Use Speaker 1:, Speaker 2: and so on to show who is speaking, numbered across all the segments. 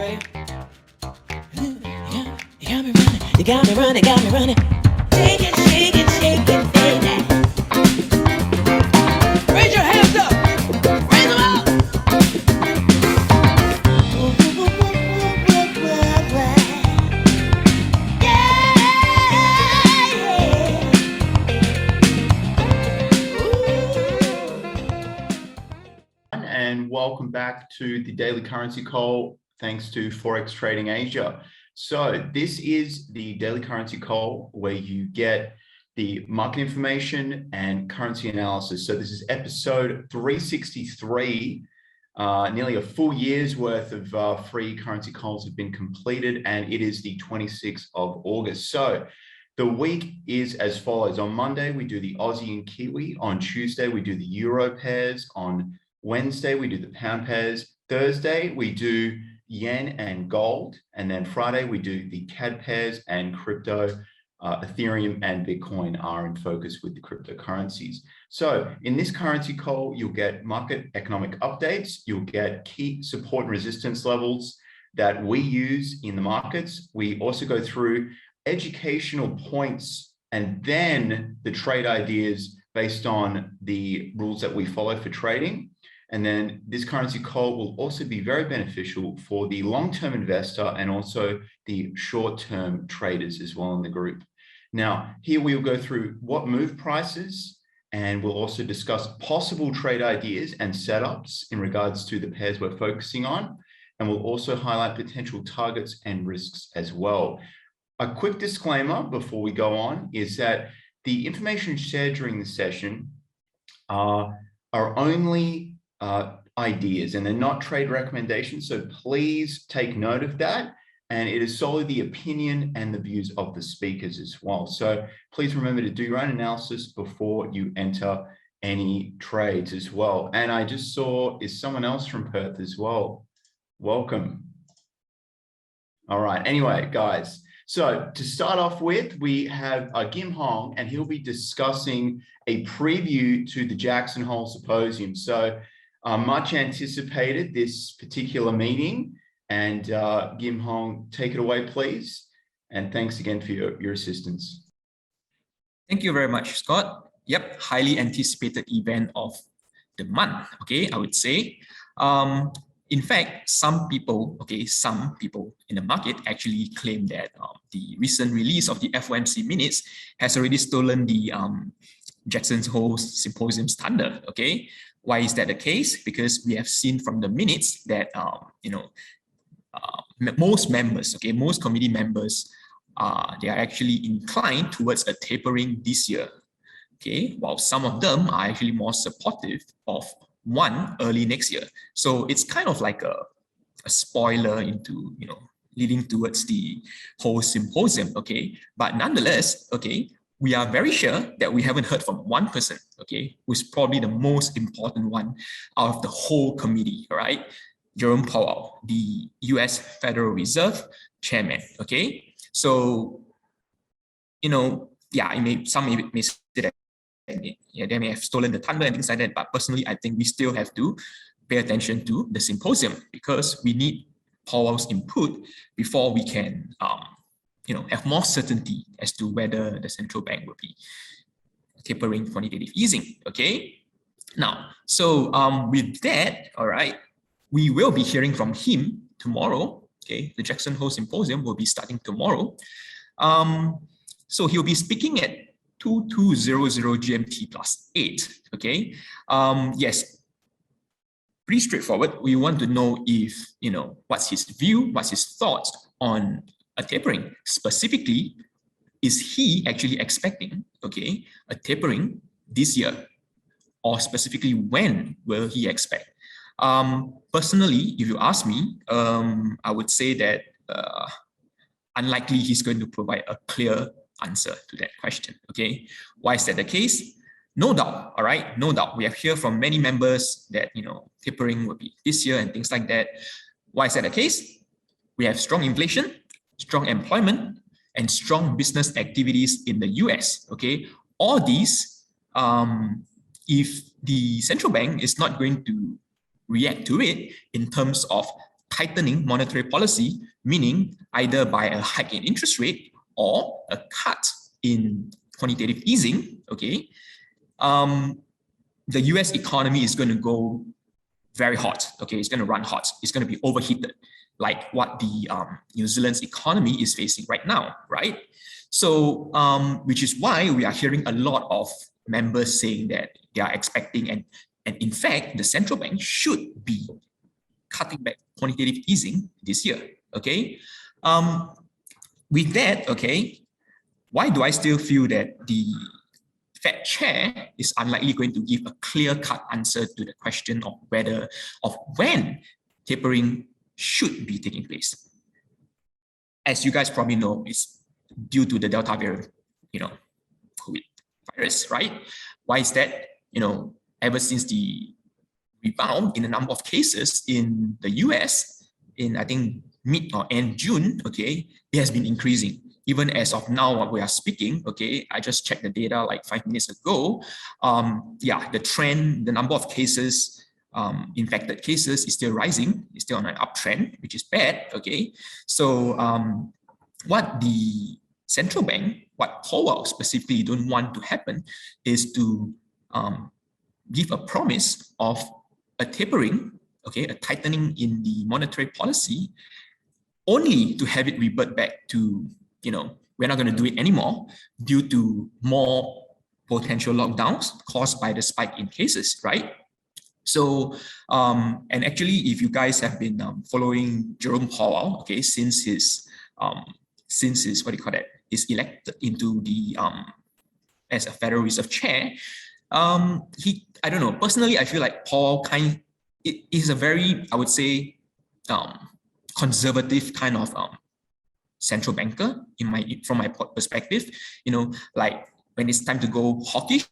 Speaker 1: Dre. You got me running, you got me running, got me running. Shake it, shake it, shake it, baby. Raise your hands up, raise them up.
Speaker 2: And welcome back to the Daily Currency Call, thanks to Forex Trading Asia. So this is the Daily Currency Call where you get the market information and currency analysis. So this is episode 363. Nearly a full year's worth of free currency calls have been completed, and it is the 26th of August. So the week is as follows. On Monday, we do the Aussie and Kiwi. On Tuesday, we do the Euro pairs. On Wednesday, we do the pound pairs. Thursday, we do yen and gold. And then Friday, we do the CAD pairs and crypto. Ethereum and Bitcoin are in focus with the cryptocurrencies. So in this currency call, you'll get market economic updates. You'll get key support and resistance levels that we use in the markets. We also go through educational points and then the trade ideas based on the rules that we follow for trading. And then this currency call will also be very beneficial for the long-term investor and also the short-term traders as well in the group. Now, here we'll go through what move prices, and we'll also discuss possible trade ideas and setups in regards to the pairs we're focusing on. And we'll also highlight potential targets and risks as well. A quick disclaimer before we go on is that the information shared during the session are only ideas and they're not trade recommendations. So please take note of that. And it is solely the opinion and the views of the speakers as well. So please remember to do your own analysis before you enter any trades as well. And I just saw, is someone else from Perth as well? Welcome. All right. Anyway, guys. So to start off with, we have Gim Hong, and he'll be discussing a preview to the Jackson Hole Symposium. So much anticipated this particular meeting, and Gim Hong, take it away, please. And thanks again for your assistance.
Speaker 3: Thank you very much, Scott. Yep, highly anticipated event of the month, okay, I would say. In fact, some people in the market actually claim that the recent release of the FOMC minutes has already stolen the Jackson Hole Symposium's thunder, okay? Why is that the case? Because we have seen from the minutes that, most members, okay, most committee members, they are actually inclined towards a tapering this year, okay? While some of them are actually more supportive of one early next year. So it's kind of like a spoiler into, leading towards the whole symposium, okay? But nonetheless, okay, we are very sure that we haven't heard from one person, okay, who's probably the most important one out of the whole committee, right? Jerome Powell, the US Federal Reserve Chairman, okay? So, some may say that they may have stolen the thunder and things like that, but personally, I think we still have to pay attention to the symposium because we need Powell's input before we can, have more certainty as to whether the central bank will be tapering quantitative easing, okay? Now, so with that, all right, we will be hearing from him tomorrow, okay? The Jackson Hole Symposium will be starting tomorrow. So he'll be speaking at 2200 GMT plus 8, okay? Yes, pretty straightforward. We want to know if, what's his view, what's his thoughts on a tapering. Specifically, is he actually expecting, okay, a tapering this year? Or specifically, when will he expect? Personally, if you ask me, I would say that unlikely he's going to provide a clear answer to that question, okay? Why is that the case? No doubt, all right? No doubt. We have heard from many members that, tapering will be this year and things like that. Why is that the case? We have strong inflation, strong employment, and strong business activities in the US, okay? All these, if the central bank is not going to react to it in terms of tightening monetary policy, meaning either by a hike in interest rate or a cut in quantitative easing, okay, the US economy is going to go very hot, okay, it's going to run hot, it's going to be overheated, like what the New Zealand's economy is facing right now, right? So, which is why we are hearing a lot of members saying that they are expecting, and in fact, the central bank should be cutting back quantitative easing this year, okay? With that, okay, why do I still feel that the Fed chair is unlikely going to give a clear-cut answer to the question of when tapering should be taking place? As you guys probably know, it's due to the Delta variant, COVID virus, right? Why is that? Ever since the rebound in the number of cases in the US in, I think, mid or end June, okay, it has been increasing. Even as of now, what we are speaking, okay, I just checked the data like 5 minutes ago. Yeah, the trend, the number of cases, infected cases is still rising. It's still on an uptrend, which is bad, okay? So what the central bank, what Powell specifically don't want to happen is to give a promise of a tapering, okay, a tightening in the monetary policy, only to have it revert back to, we're not going to do it anymore due to more potential lockdowns caused by the spike in cases, right? So, and actually, if you guys have been following Jerome Powell, okay, since his what do you call that, is elected into the as a Federal Reserve chair, I don't know, personally, I feel like Powell is a very, I would say, conservative kind of central banker from my perspective. Like when it's time to go hawkish,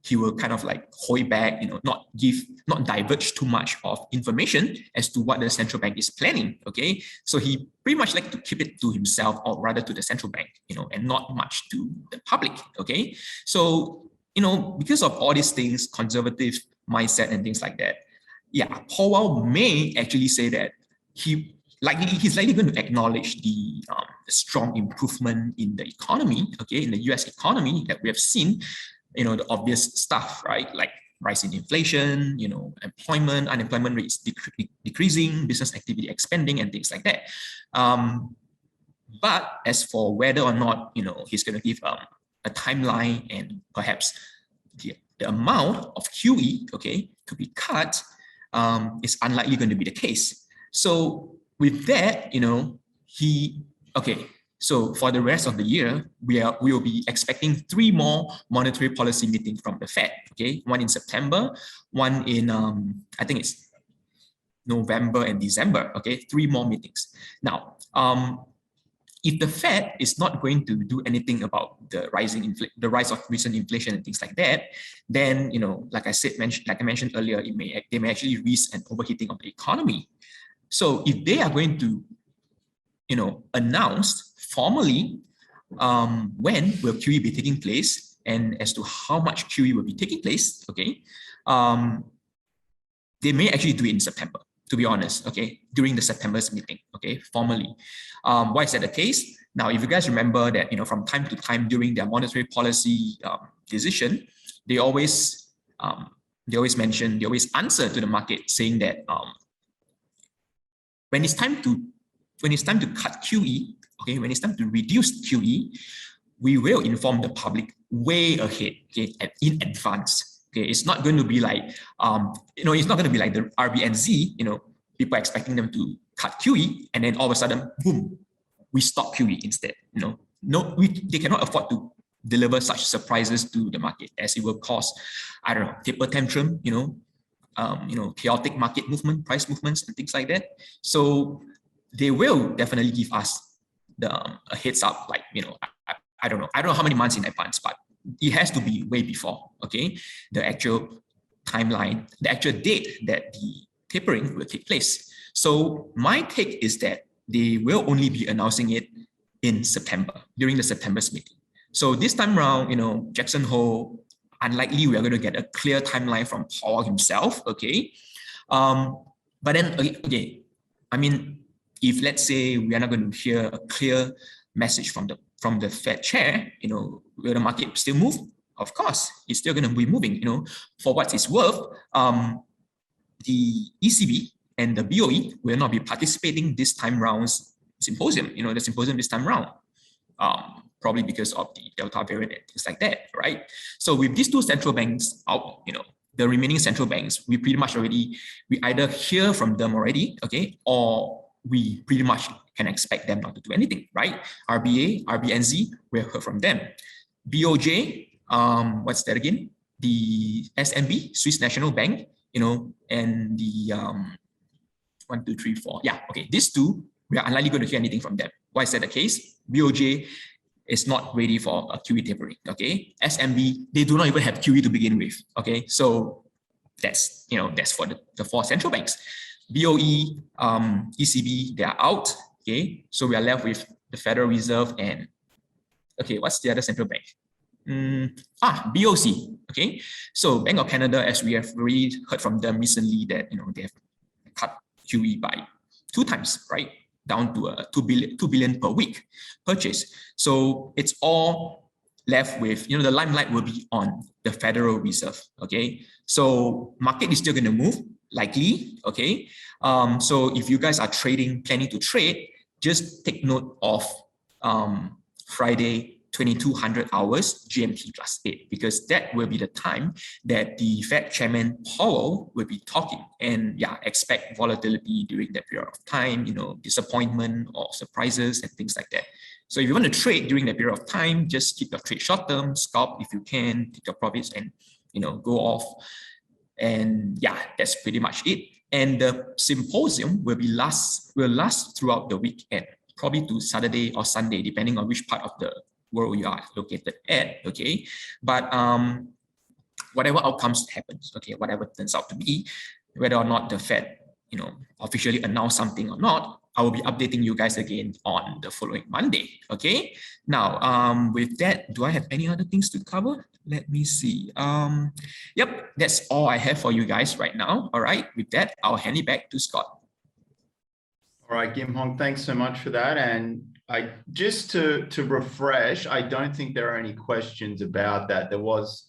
Speaker 3: he will kind of like hold back, not diverge too much of information as to what the central bank is planning. Okay, so he pretty much like to keep it to himself, or rather to the central bank, and not much to the public. Okay, so because of all these things, conservative mindset and things like that, yeah, Powell may actually say that he's likely going to acknowledge the strong improvement in the economy, okay, in the US economy that we have seen, the obvious stuff, right? Like rise in inflation, unemployment rates decreasing, business activity expanding, and things like that. But as for whether or not, he's going to give a timeline and perhaps the amount of QE, okay, to be cut, is unlikely going to be the case. So with that, so for the rest of the year, we will be expecting 3 more monetary policy meetings from the Fed, okay? One in September, one in, I think it's November and December, okay? 3 more meetings. Now, if the Fed is not going to do anything about the rise of recent inflation and things like that, then, like I mentioned earlier, they may actually risk an overheating of the economy. So if they are going to, announce formally when will QE be taking place and as to how much QE will be taking place, okay, they may actually do it in September, to be honest, okay, during the September's meeting, okay, formally. Why is that the case? Now, if you guys remember that, from time to time during their monetary policy decision, they always answer to the market saying that when it's time to cut QE, okay, when it's time to reduce QE, we will inform the public way ahead, okay, in advance. Okay, it's not going to be like, it's not going to be like the RBNZ, people expecting them to cut QE, and then all of a sudden, boom, we stop QE instead. They cannot afford to deliver such surprises to the market, as it will cause, I don't know, taper tantrum, chaotic market movement, price movements, and things like that. So they will definitely give us a heads up, like, I don't know how many months in advance, but it has to be way before, okay, the actual timeline, the actual date that the tapering will take place. So my take is that they will only be announcing it in September, during the September's meeting. So this time around, Jackson Hole, unlikely we are going to get a clear timeline from Powell himself, okay? But then, okay, I mean, if let's say we are not going to hear a clear message from the Fed chair, will the market still move? Of course, it's still going to be moving. For what it's worth, the ECB and the BOE will not be participating this time round's symposium. The symposium this time round, probably because of the Delta variant and things like that, right? So with these two central banks out, the remaining central banks, we pretty much we either hear from them already, okay, or we pretty much can expect them not to do anything, right? RBA, RBNZ, we'll hear from them. BOJ, what's that again? The SNB, Swiss National Bank, and the 1, 2, 3, 4. Yeah, okay, these two, we are unlikely going to hear anything from them. Why is that the case? BOJ is not ready for a QE tapering, okay? SMB, they do not even have QE to begin with, okay? So that's, that's for the 4 central banks. BOE, ECB, they are out, okay? So we are left with the Federal Reserve and, okay, what's the other central bank? BOC, okay? So Bank of Canada, as we have already heard from them recently that, they have cut QE by 2 times, right? Down to a 2 billion per week purchase. So it's all left with, the limelight will be on the Federal Reserve, okay? So market is still going to move, likely, okay? So if you guys are planning to trade, just take note of Friday, 2200 hours GMT +8, because that will be the time that the Fed Chairman Powell will be talking, and yeah, expect volatility during that period of time, disappointment or surprises and things like that. So if you want to trade during that period of time, just keep your trade short term, scalp if you can, take your profits and go off. And yeah, that's pretty much it. And the symposium will last throughout the weekend, probably to Saturday or Sunday, depending on which part of the world you are located at, okay? But whatever outcomes happens, okay, whatever turns out to be, whether or not the Fed, officially announce something or not, I will be updating you guys again on the following Monday, okay? Now, with that, do I have any other things to cover? Let me see. Yep, that's all I have for you guys right now. All right, with that, I'll hand it back to Scott.
Speaker 2: All right, Kim Hong, thanks so much for that. And just to refresh, I don't think there are any questions about that. There was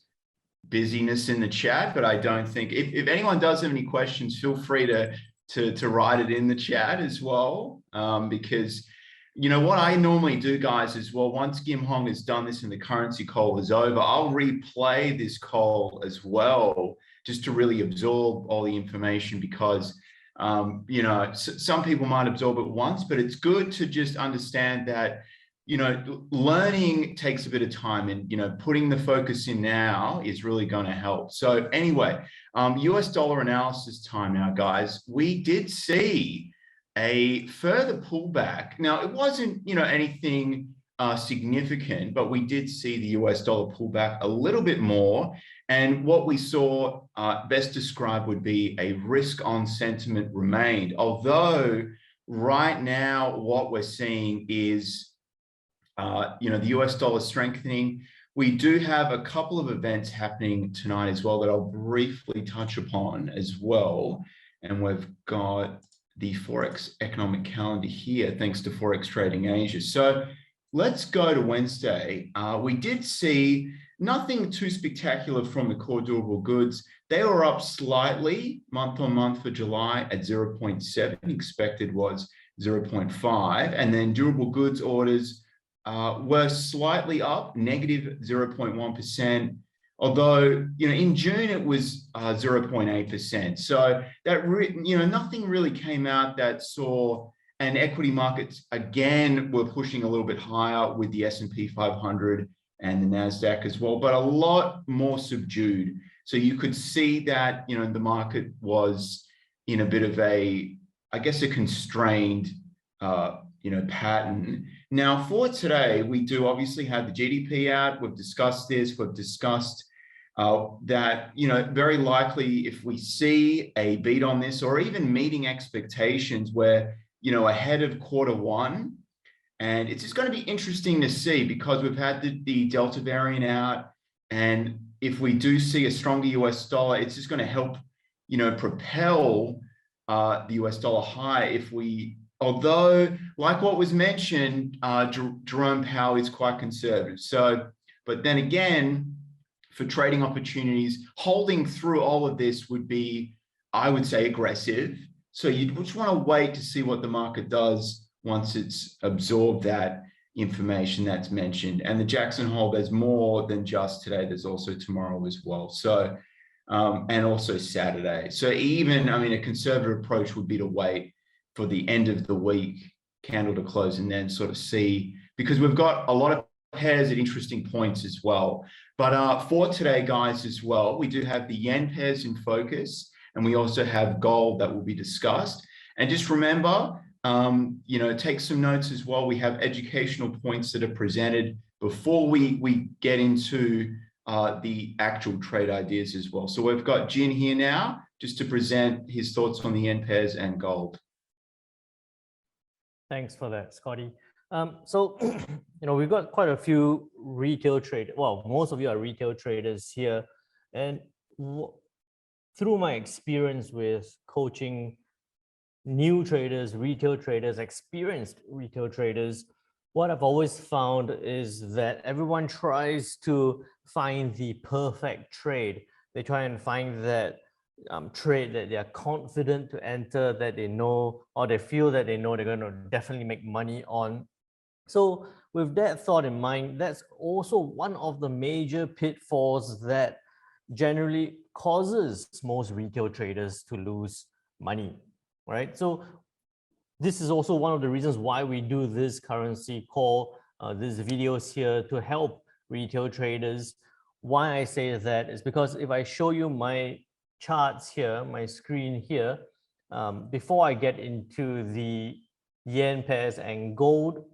Speaker 2: busyness in the chat, but I don't think, if anyone does have any questions, feel free to write it in the chat as well. Because, what I normally do, guys, is, well, once Kim Hong has done this and the currency call is over, I'll replay this call as well, just to really absorb all the information, because some people might absorb it once, but it's good to just understand that, learning takes a bit of time, and, putting the focus in now is really going to help. So anyway, US dollar analysis time now, guys. We did see a further pullback. Now, it wasn't, anything significant, but we did see the US dollar pull back a little bit more. And what we saw, best described, would be a risk on sentiment remained. Although right now what we're seeing is, the US dollar strengthening. We do have a couple of events happening tonight as well that I'll briefly touch upon as well. And we've got the Forex economic calendar here, thanks to Forex Trading Asia. So let's go to Wednesday. We did see nothing too spectacular from the core durable goods. They were up slightly month on month for July at 0.7. Expected was 0.5. And then durable goods orders were slightly up, negative 0.1%. Although, in June it was 0.8%. So that, nothing really came out that saw, and equity markets again were pushing a little bit higher with the S&P 500 and the NASDAQ as well, but a lot more subdued. So you could see that, the market was in a bit of a, I guess, a constrained, pattern. Now for today, we do obviously have the GDP out. We've discussed this. We've discussed that, very likely if we see a beat on this, or even meeting expectations where, ahead of Q1, and it's just going to be interesting to see, because we've had the Delta variant out, and if we do see a stronger US dollar, it's just going to help, propel the US dollar high if we, although like what was mentioned, Jerome Powell is quite conservative. So, but then again, for trading opportunities, holding through all of this would be, I would say, aggressive. So you just want to wait to see what the market does once it's absorbed that information that's mentioned. And the Jackson Hole, there's more than just today. There's also tomorrow as well. So, and also Saturday. So even, I mean, a conservative approach would be to wait for the end of the week candle to close and then sort of see, because we've got a lot of pairs at interesting points as well. But for today, guys, as well, we do have the yen pairs in focus, and we also have gold that will be discussed. And just remember, you know, take some notes as well. We have educational points that are presented before we get into the actual trade ideas as well. So we've got Jin here now, just to present his thoughts on the yen pairs and gold.
Speaker 4: Thanks for that, Scotty. So, you know, we've got quite a few retail traders. Well, most of you are retail traders here. And through my experience with coaching new traders, retail traders, experienced retail traders, what I've always found is that everyone tries to find the perfect trade. They try and find that trade that they are confident to enter, that they know, or they feel that they know they're going to definitely make money on. So with that thought in mind, that's also one of the major pitfalls that generally causes most retail traders to lose money, right? So this is also one of the reasons why we do this currency call, these videos here to help retail traders. Why I say that is because if I show you my charts here, my screen here, before I get into the yen pairs and gold,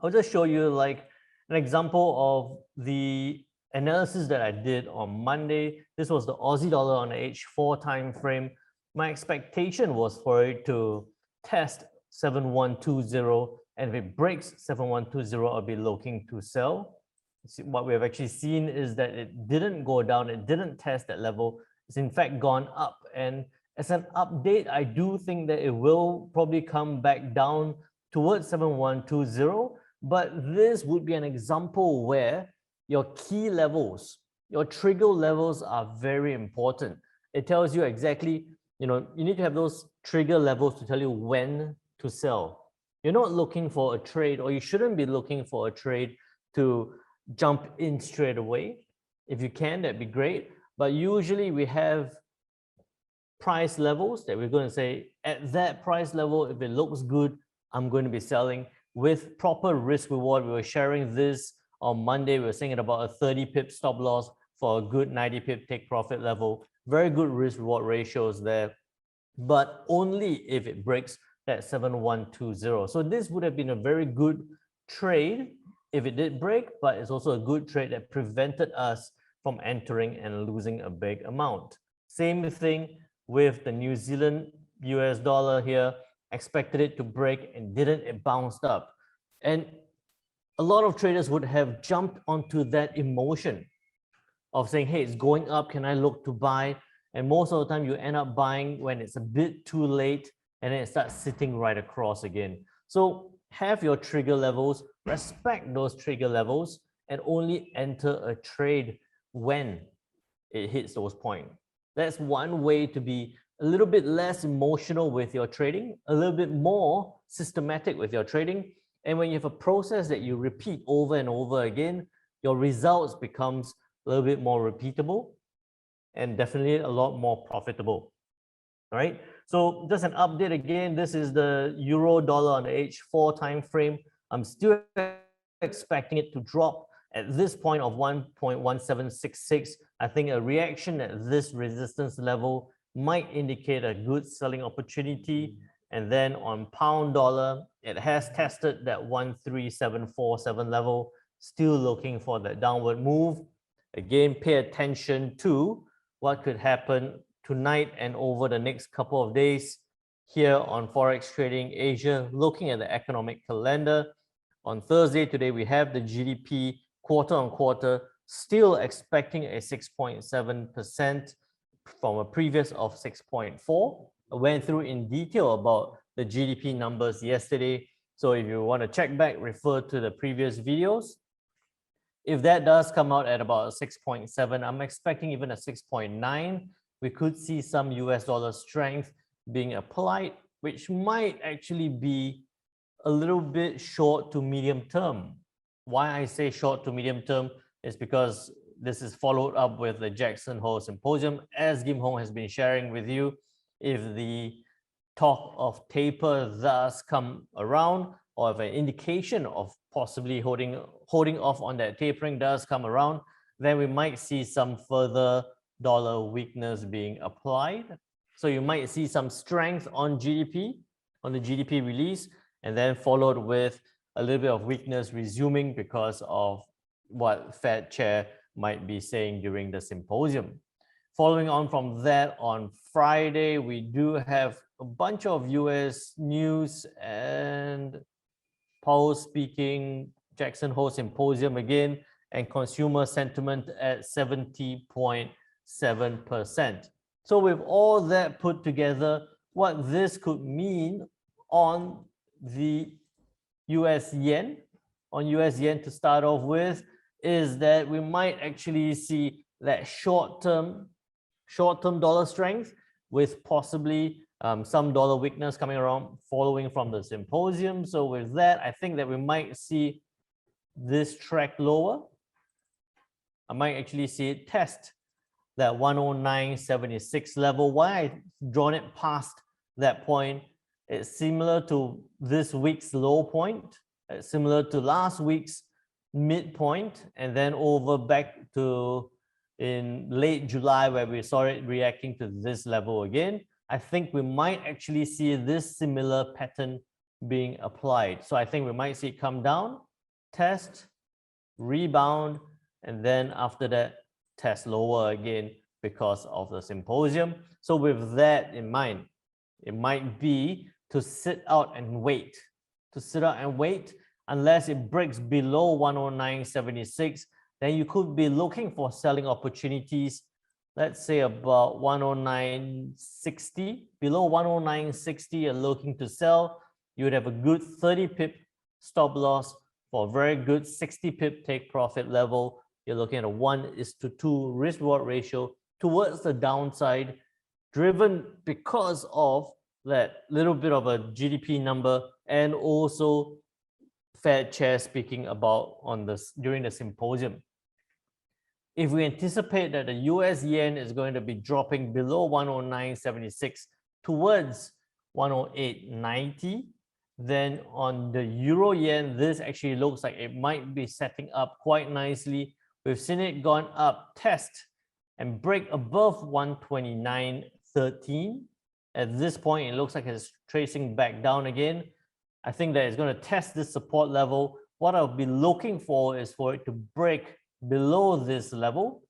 Speaker 4: I'll just show you like an example of the analysis that I did on Monday. This was the Aussie dollar on the H4 time frame. My expectation was for it to test 7120, and if it breaks 7120, I'll be looking to sell. See, what we have actually seen is that it didn't go down, it didn't test that level. It's in fact gone up, and as an update, I do think that it will probably come back down towards 7120. But this would be an example where your key levels, your trigger levels are very important. It tells you exactly, you know, you need to have those trigger levels to tell you when to sell. You're not looking for a trade, or you shouldn't be looking for a trade to jump in straight away. If you can, that'd be great. But usually we have price levels that we're going to say, at that price level, if it looks good, I'm going to be selling. With proper risk reward, we were sharing this on Monday. We were saying at about a 30 pip stop loss for a good 90 pip take profit level. Very good risk reward ratios there, but only if it breaks that 7120. So this would have been a very good trade if it did break, but it's also a good trade that prevented us from entering and losing a big amount. Same thing with the New Zealand US dollar here. Expected it to break and didn't, it bounced up. And a lot of traders would have jumped onto that emotion of saying, hey, it's going up, can I look to buy? And most of the time you end up buying when it's a bit too late, and then it starts sitting right across again. So have your trigger levels, respect those trigger levels, and only enter a trade when it hits those points. That's one way to be a little bit less emotional with your trading, a little bit more systematic with your trading. And when you have a process that you repeat over and over again, your results becomes a little bit more repeatable and definitely a lot more profitable. All right. So just an update again, this is the euro dollar on the H4 time frame. I'm still expecting it to drop at this point of 1.1766. I think a reaction at this resistance level might indicate a good selling opportunity. And then on pound dollar, it has tested that 13747 level, still looking for that downward move. Again, pay attention to what could happen tonight and over the next couple of days here on Forex Trading Asia, looking at the economic calendar. On Thursday today, we have the GDP quarter on quarter, still expecting a 6.7%. from a previous of 6.4. went through in detail about the GDP numbers yesterday. So if you want to check back, refer to the previous videos. If that does come out at about 6.7, I'm expecting even a 6.9. We could see some US dollar strength being applied, which might actually be a little bit short to medium term. Why I say short to medium term is because this is followed up with the Jackson Hole Symposium. As Kim Hong has been sharing with you, if the talk of taper thus come around, or if an indication of possibly holding off on that tapering does come around, then we might see some further dollar weakness being applied. So you might see some strength on GDP, on the GDP release, and then followed with a little bit of weakness resuming because of what Fed Chair might be saying during the symposium. Following on from that, on Friday, we do have a bunch of US news and Powell speaking, Jackson Hole Symposium again, and consumer sentiment at 70.7%. So with all that put together, what this could mean on the US yen, to start off with, is that we might actually see that short-term dollar strength with possibly some dollar weakness coming around following from the symposium. So with that, I think that we might see this track lower. I might actually see it test that 109.76 level. Why I've drawn it past that point, it's similar to this week's low point, it's similar to last week's midpoint, and then over back to in late July where we saw it reacting to this level again. I think we might actually see this similar pattern being applied. So I think we might see it come down, test, rebound, and then after that, test lower again because of the symposium. So with that in mind, it might be to sit out and wait, unless it breaks below 109.76, then you could be looking for selling opportunities. Let's say about 109.60, below 109.60, you're looking to sell. You would have a good 30 pip stop loss for a very good 60 pip take profit level. You're looking at a 1:2 risk reward ratio towards the downside, driven because of that little bit of a GDP number and also Fed Chair speaking about on this during the symposium. If we anticipate that the US yen is going to be dropping below 109.76 towards 108.90, then on the euro yen, this actually looks like it might be setting up quite nicely. We've seen it gone up, test, and break above 129.13. At this point, it looks like it's tracing back down again. I think that it's going to test this support level. What I'll be looking for is for it to break below this level,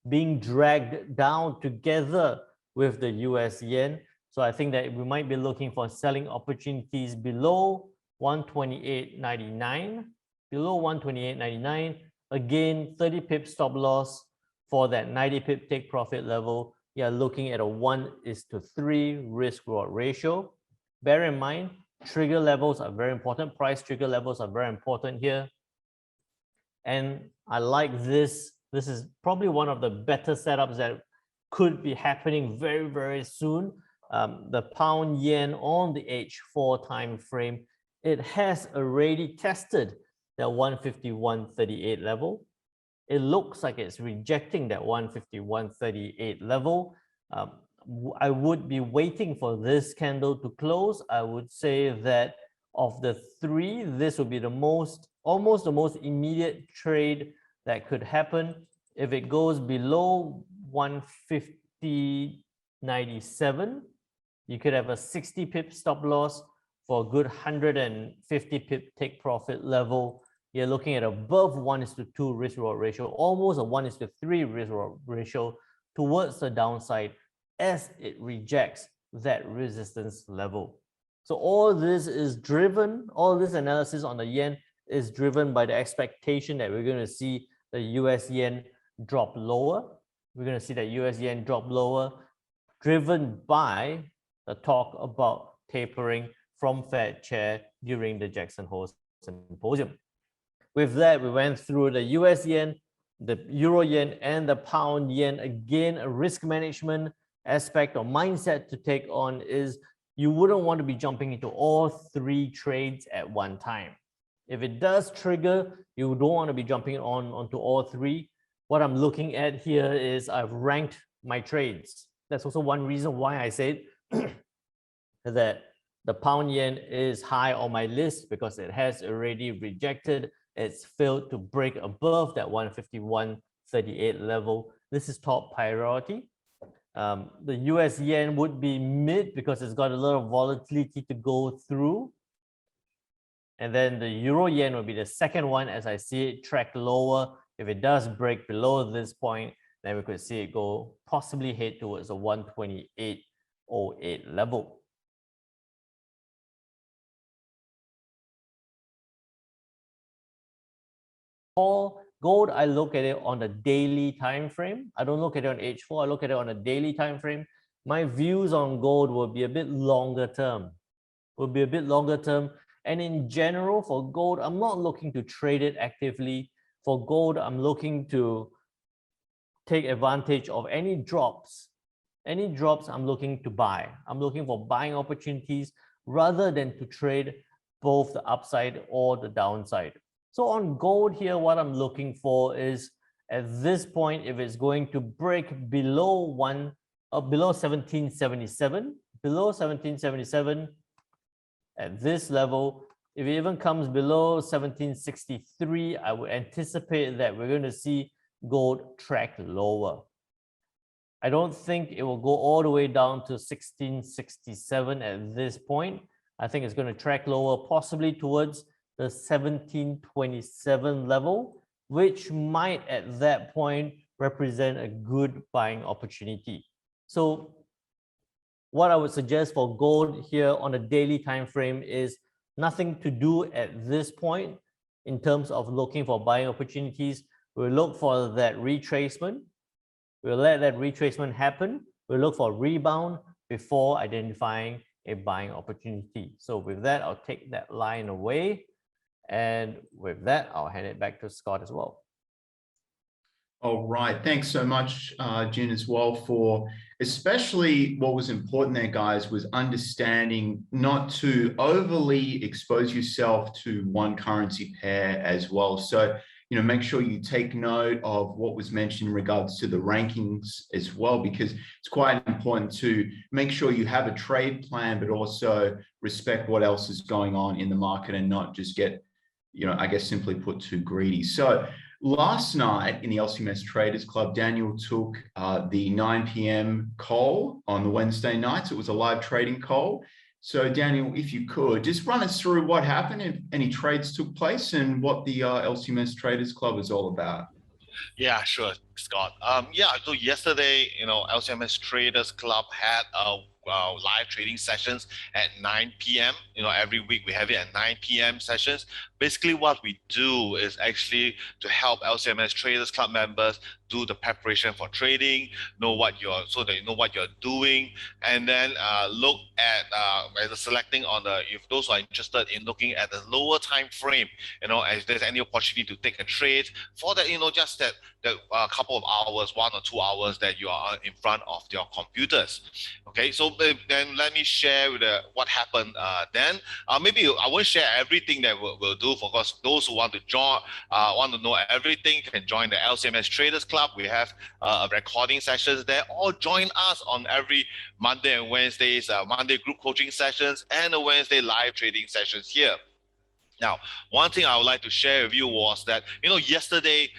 Speaker 4: being dragged down together with the US yen. So I think that we might be looking for selling opportunities below 128.99, below 128.99. Again, 30 pip stop loss for that 90 pip take profit level. You're looking at a 1:3 risk reward ratio. Bear in mind, trigger levels are very important. Price trigger levels are very important here. And I like this. This is probably one of the better setups that could be happening very, very soon. The pound yen on the H4 time frame, it has already tested that 151.38 level. It looks like it's rejecting that 151.38 level. I would be waiting for this candle to close. I would say that of the three, this would be the almost the most immediate trade that could happen. If it goes below 150.97, you could have a 60 pip stop loss for a good 150 pip take profit level. You're looking at above 1:2 risk reward ratio, almost a 1:3 risk reward ratio towards the downside as it rejects that resistance level. So all this is driven, all this analysis on the yen is driven by the expectation that we're going to see the US yen drop lower. We're going to see that US yen drop lower, driven by the talk about tapering from Fed Chair during the Jackson Hole Symposium. With that, we went through the US yen, the euro yen, and the pound yen. Again, a risk management aspect or mindset to take on is you wouldn't want to be jumping into all three trades at one time. If it does trigger, you don't want to be jumping onto all three. What I'm looking at here is I've ranked my trades. That's also one reason why I said that the pound yen is high on my list, because it has already rejected. It's failed to break above that 151.38 level. This is top priority. The US yen would be mid because it's got a lot of volatility to go through. And then the euro yen will be the second one, as I see it track lower. If it does break below this point, then we could see it go possibly head towards a 128.08 level. For gold, I look at it on a daily time frame. I don't look at it on H4. I look at it on a daily time frame. My views on gold will be a bit longer term. And in general, for gold, I'm not looking to trade it actively. For gold, I'm looking to take advantage of any drops. Any drops I'm looking to buy. I'm looking for buying opportunities rather than to trade both the upside or the downside. So on gold here, what I'm looking for is at this point, if it's going to break below below 1777, at this level, if it even comes below 1763, I would anticipate that we're going to see gold track lower. I don't think it will go all the way down to 1667 at this point. I think it's going to track lower, possibly towards the 1727 level, which might at that point represent a good buying opportunity. So what I would suggest for gold here on a daily time frame is nothing to do at this point in terms of looking for buying opportunities. We'll look for that retracement. We'll let that retracement happen. We'll look for rebound before identifying a buying opportunity. So with that, I'll take that line away. And with that, I'll hand it back to Scott as well.
Speaker 2: All right. Thanks so much, Jin, as well, for especially what was important there, guys, was understanding not to overly expose yourself to one currency pair as well. So, you know, make sure you take note of what was mentioned in regards to the rankings as well, because it's quite important to make sure you have a trade plan, but also respect what else is going on in the market and not just get, you know, I guess simply put, too greedy. So last night in the LCMS Traders Club, Daniel took the 9 p.m. call on the Wednesday nights. It was a live trading call. So Daniel, if you could, just run us through what happened, if any trades took place, and what the LCMS Traders Club is all about.
Speaker 5: Yeah, sure, Scott. Yeah, so yesterday, you know, LCMS Traders Club had live trading sessions at 9 p.m. You know, every week we have it at 9 p.m. sessions. Basically, what we do is actually to help LCMS Traders Club members do the preparation for trading, so they know what you're doing, and then look at selecting on the, if those who are interested in looking at the lower time frame, you know, if there's any opportunity to take a trade for that, you know, just that couple of hours, 1 or 2 hours that you are in front of your computers. Okay, so then let me share with what happened then. Maybe I won't share everything that we'll do, for course those who want to join, want to know everything, can join the LCMS Traders Club. We have recording sessions there, or join us on every Monday and Wednesdays, Monday group coaching sessions and the Wednesday live trading sessions here. Now, one thing I would like to share with you was that, you know, yesterday,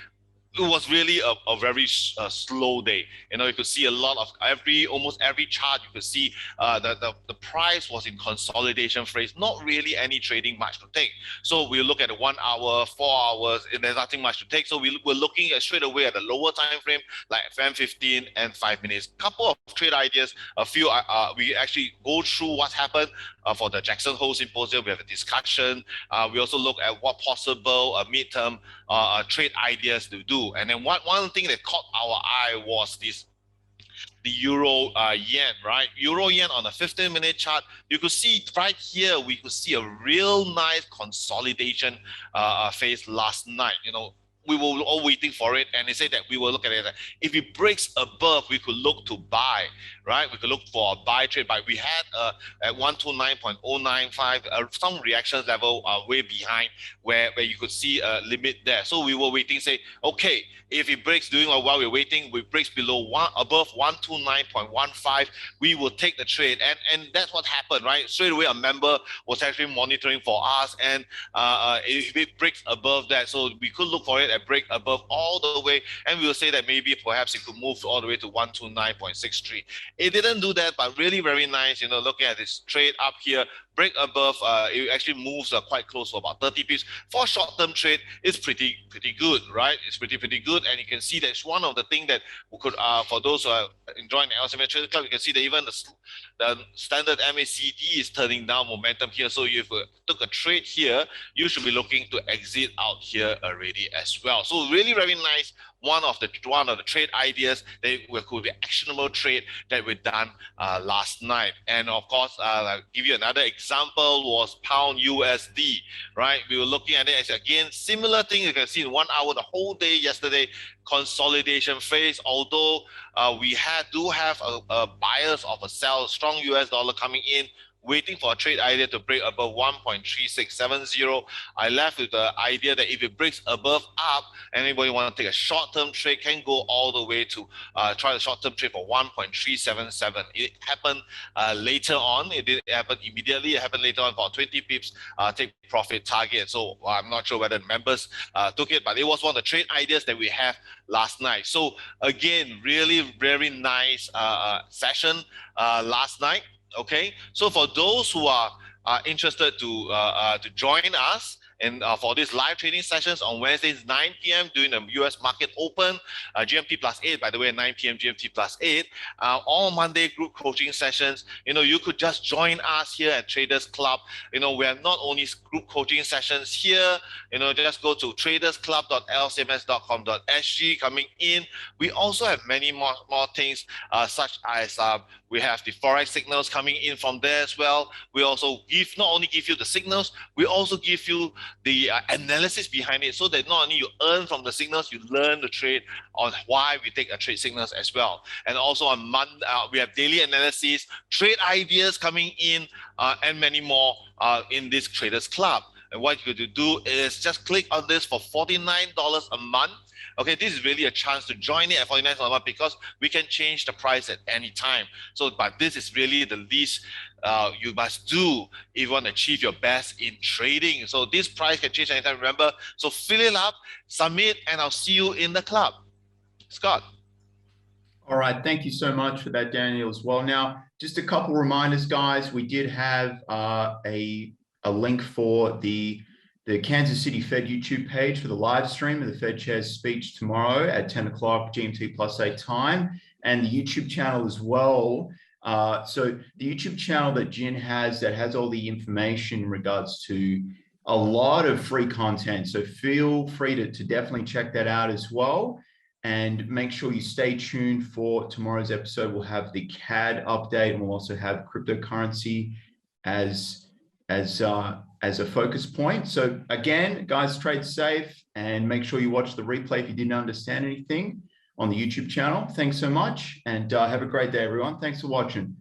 Speaker 5: it was really a very slow day. You know, you could see a lot of almost every chart. You could see the price was in consolidation phase, not really any trading much to take. So we look at the 1 hour, 4 hours, and there's nothing much to take. So we're looking at straight away at the lower time frame, like 15 and 5 minutes. Couple of trade ideas, a few. We actually go through what happened for the Jackson Hole Symposium. We have a discussion. We also look at what possible midterm trade ideas to do. And then one thing that caught our eye was this the euro yen, right? Euro yen on a 15-minute chart, you could see right here, we could see a real nice consolidation phase last night. We were all waiting for it, and they said that we will look at it. If it breaks above, we could look to buy, right? We could look for a buy trade, but we had at 129.095 some reactions level way behind where you could see a limit there. So we were waiting, say, okay, if it breaks, doing while we're waiting, we breaks below above 129.15, we will take the trade, and that's what happened, right? Straight away, a member was actually monitoring for us, and if it breaks above that, so we could look for it at break above all the way, and we will say that maybe perhaps it could move all the way to 129.63. It didn't do that, but really very nice. Looking at this trade up here, break above, it actually moves quite close to about 30 pips. For short-term trade, it's pretty good, right? It's pretty good, and you can see that's one of the things that we could, for those who are enjoying the LCMS Trader Club, you can see that even the standard MACD is turning down momentum here. So if you took a trade here, you should be looking to exit out here already as well. So really very nice. One of the trade ideas that could be actionable trade that we done last night. And of course, I'll give you another example was pound USD, right? We were looking at it as, again, similar thing. You can see in 1 hour, the whole day yesterday, consolidation phase. Although we do have a bias of a sell, strong US dollar coming in, waiting for a trade idea to break above 1.3670. I left with the idea that if it breaks above up, anybody want to take a short-term trade can go all the way to try the short-term trade for 1.377. It happened later on. It didn't happen immediately. It happened later on for 20 pips take profit target. So I'm not sure whether the members took it, but it was one of the trade ideas that we have last night. So again, really very nice session last night. Okay, so for those who are interested to join us and for these live trading sessions on Wednesdays 9 p.m. during the US market open, GMT plus 8, by the way, 9 p.m. GMT plus 8, all Monday group coaching sessions. You could just join us here at Traders Club. We have not only group coaching sessions here, just go to tradersclub.lcms.com.sg coming in. We also have many more things such as we have the Forex signals coming in from there as well. We also not only give you the signals, we also give you the analysis behind it, so that not only you earn from the signals, you learn the trade on why we take a trade signals as well. And also on Monday, we have daily analysis, trade ideas coming in, and many more in this Traders Club. And what you could do is just click on this for $49 a month. Okay, this is really a chance to join it at $49 a month because we can change the price at any time. So, but this is really the least you must do if you want to achieve your best in trading. So this price can change anytime, remember. So fill it up, submit, and I'll see you in the club. Scott.
Speaker 2: All right, thank you so much for that, Daniel, as well. Now, just a couple reminders, guys. We did have a link for the Kansas City Fed YouTube page for the live stream of the Fed Chair's speech tomorrow at 10 o'clock GMT plus 8 time, and the YouTube channel as well. So the YouTube channel that Jin has that has all the information in regards to a lot of free content. So feel free to definitely check that out as well. And make sure you stay tuned for tomorrow's episode. We'll have the CAD update, and we'll also have cryptocurrency as a focus point. So again, guys, trade safe and make sure you watch the replay if you didn't understand anything on the YouTube channel. Thanks so much, and have a great day, everyone. Thanks for watching.